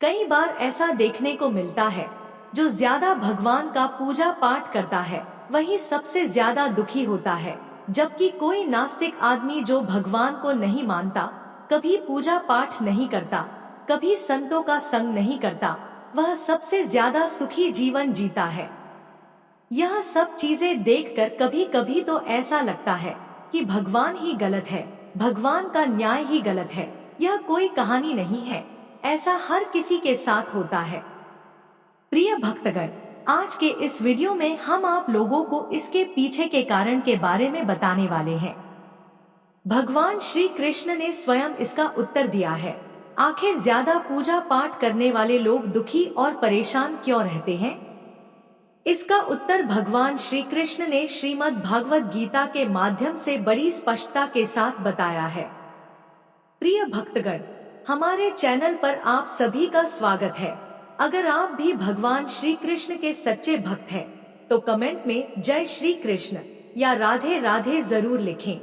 कई बार ऐसा देखने को मिलता है, जो ज्यादा भगवान का पूजा पाठ करता है वही सबसे ज्यादा दुखी होता है, जबकि कोई नास्तिक आदमी जो भगवान को नहीं मानता, कभी पूजा पाठ नहीं करता, कभी संतों का संग नहीं करता, वह सबसे ज्यादा सुखी जीवन जीता है। यह सब चीजें देखकर कभी कभी तो ऐसा लगता है कि भगवान ही गलत है, भगवान का न्याय ही गलत है। यह कोई कहानी नहीं है, ऐसा हर किसी के साथ होता है। प्रिय भक्तगण, आज के इस वीडियो में हम आप लोगों को इसके पीछे के कारण के बारे में बताने वाले हैं। भगवान श्री कृष्ण ने स्वयं इसका उत्तर दिया है। आखिर ज्यादा पूजा पाठ करने वाले लोग दुखी और परेशान क्यों रहते हैं? इसका उत्तर भगवान श्री कृष्ण ने श्रीमद् भागवत गीता के माध्यम से बड़ी स्पष्टता के साथ बताया है। प्रिय भक्तगण, हमारे चैनल पर आप सभी का स्वागत है। अगर आप भी भगवान श्री कृष्ण के सच्चे भक्त हैं, तो कमेंट में जय श्री कृष्ण या राधे राधे जरूर लिखें।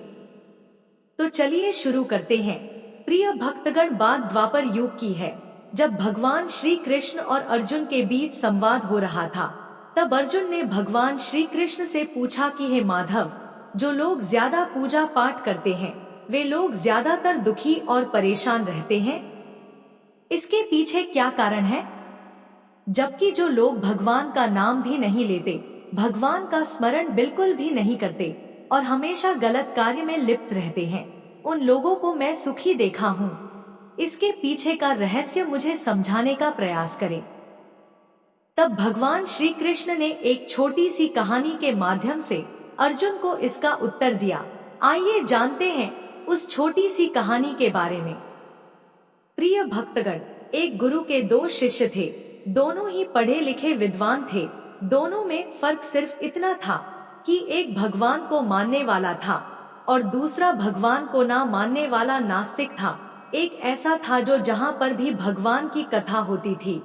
तो चलिए शुरू करते हैं। प्रिय भक्तगण, बात द्वापर युग की है, जब भगवान श्री कृष्ण और अर्जुन के बीच संवाद हो रहा था। तब अर्जुन ने भगवान श्री कृष्ण से पूछा कि हे माधव, जो लोग ज्यादा पूजा पाठ करते हैं वे लोग ज्यादातर दुखी और परेशान रहते हैं। इसके पीछे क्या कारण है? जबकि जो लोग भगवान का नाम भी नहीं लेते, भगवान का स्मरण बिल्कुल भी नहीं करते और हमेशा गलत कार्य में लिप्त रहते हैं, उन लोगों को मैं सुखी देखा हूँ। इसके पीछे का रहस्य मुझे समझाने का प्रयास करें। तब भगवान श्री कृष्ण ने एक छोटी सी कहानी के माध्यम से अर्जुन को इसका उत्तर दिया। आइए जानते हैं उस छोटी सी कहानी के बारे में। प्रिय भक्तगण, एक गुरु के दो शिष्य थे। दोनों ही पढ़े लिखे विद्वान थे। दोनों में फर्क सिर्फ इतना था कि एक भगवान को मानने वाला था और दूसरा भगवान को ना मानने वाला नास्तिक था। एक ऐसा था जो जहाँ पर भी भगवान की कथा होती थी,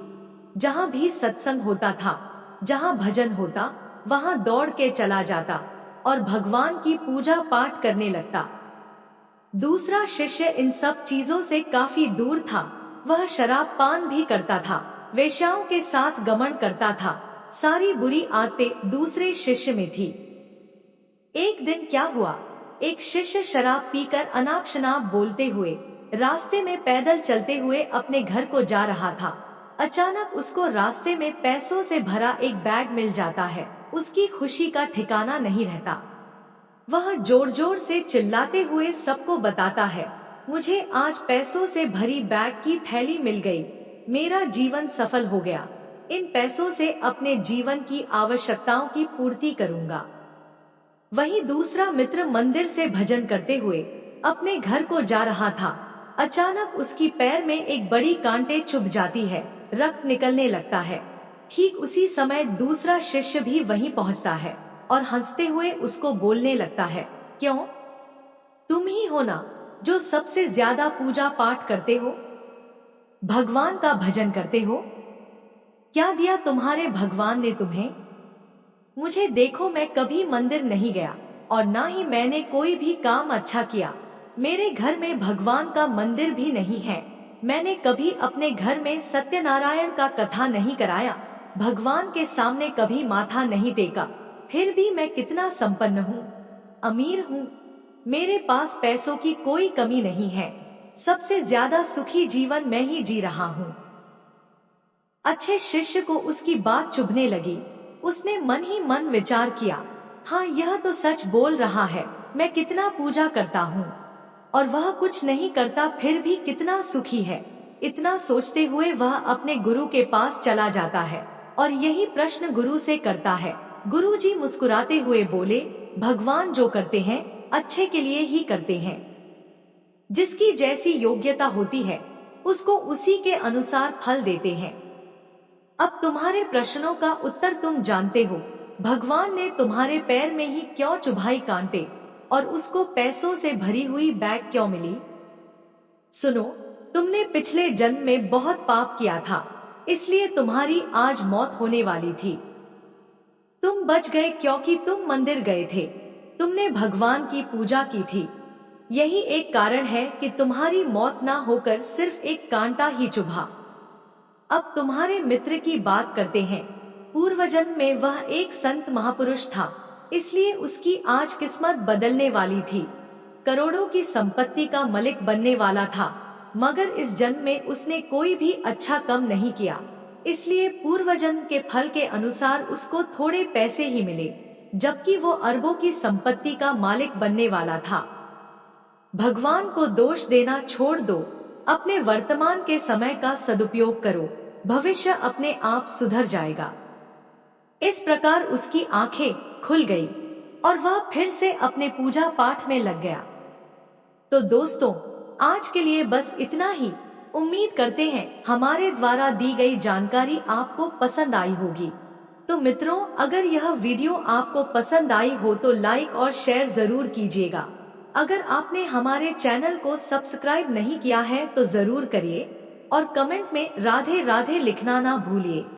जहाँ भी सत्संग होता था, जहाँ भजन होता, वहाँ दौड़ के चला जाता और भगवान की पूजा पाठ करने लगता। दूसरा शिष्य इन सब चीजों से काफी दूर था। वह शराब पान भी करता था, वेश्याओं के साथ गमन करता था। सारी बुरी आदतें दूसरे शिष्य में थी। एक दिन क्या हुआ, एक शिष्य शराब पीकर अनाप शनाप बोलते हुए रास्ते में पैदल चलते हुए अपने घर को जा रहा था। अचानक उसको रास्ते में पैसों से भरा एक बैग मिल जाता है। उसकी खुशी का ठिकाना नहीं रहता। वह जोर जोर से चिल्लाते हुए सबको बताता है, मुझे आज पैसों से भरी बैग की थैली मिल गई, मेरा जीवन सफल हो गया। इन पैसों से अपने जीवन की आवश्यकताओं की पूर्ति करूंगा। वहीं दूसरा मित्र मंदिर से भजन करते हुए अपने घर को जा रहा था। अचानक उसकी पैर में एक बड़ी कांटे चुभ जाती है, रक्त निकलने लगता है। ठीक उसी समय दूसरा शिष्य भी वहीं पहुंचता है और हंसते हुए उसको बोलने लगता है, क्यों, तुम ही हो ना जो सबसे ज्यादा पूजा पाठ करते हो, भगवान का भजन करते हो? क्या दिया तुम्हारे भगवान ने तुम्हें? मुझे देखो, मैं कभी मंदिर नहीं गया और ना ही मैंने कोई भी काम अच्छा किया। मेरे घर में भगवान का मंदिर भी नहीं है। मैंने कभी अपने घर में सत्यनारायण का कथा नहीं कराया, भगवान के सामने कभी माथा नहीं टेका। फिर भी मैं कितना संपन्न हूँ, अमीर हूँ। मेरे पास पैसों की कोई कमी नहीं है। सबसे ज्यादा सुखी जीवन मैं ही जी रहा हूँ। अच्छे शिष्य को उसकी बात चुभने लगी। उसने मन ही मन विचार किया, हाँ, यह तो सच बोल रहा है। मैं कितना पूजा करता हूँ और वह कुछ नहीं करता, फिर भी कितना सुखी है। इतना सोचते हुए वह अपने गुरु के पास चला जाता है और यही प्रश्न गुरु से करता है। गुरुजी मुस्कुराते हुए बोले, भगवान जो करते हैं अच्छे के लिए ही करते हैं। जिसकी जैसी योग्यता होती है उसको उसी के अनुसार फल देते हैं। अब तुम्हारे प्रश्नों का उत्तर तुम जानते हो। भगवान ने तुम्हारे पैर में ही क्यों चुभाई कांटे और उसको पैसों से भरी हुई बैग क्यों मिली? सुनो, तुमने पिछले जन्म में बहुत पाप किया था, इसलिए तुम्हारी आज मौत होने वाली थी। तुम बच गए क्योंकि तुम मंदिर गए थे, तुमने भगवान की पूजा की थी। यही एक कारण है कि तुम्हारी मौत ना होकर सिर्फ एक कांटा ही चुभा। अब तुम्हारे मित्र की बात करते हैं। पूर्वजन्म में वह एक संत महापुरुष था, इसलिए उसकी आज किस्मत बदलने वाली थी। करोड़ों की संपत्ति का मालिक बनने वाला था, मगर इस जन्म में उसने कोई भी अच्छा काम नहीं किया, इसलिए पूर्वजन्म के फल के अनुसार उसको थोड़े पैसे ही मिले, जबकि वो अरबों की संपत्ति का मालिक बनने वाला था। भगवान को दोष देना छोड़ दो, अपने वर्तमान के समय का सदुपयोग करो, भविष्य अपने आप सुधर जाएगा। इस प्रकार उसकी आंखें खुल गई और वह फिर से अपने पूजा पाठ में लग गया। तो दोस्तों, आज के लिए बस इतना ही। उम्मीद करते हैं हमारे द्वारा दी गई जानकारी आपको पसंद आई होगी। तो मित्रों, अगर यह वीडियो आपको पसंद आई हो तो लाइक और शेयर जरूर कीजिएगा। अगर आपने हमारे चैनल को सब्सक्राइब नहीं किया है तो जरूर करिए और कमेंट में राधे राधे लिखना ना भूलिए।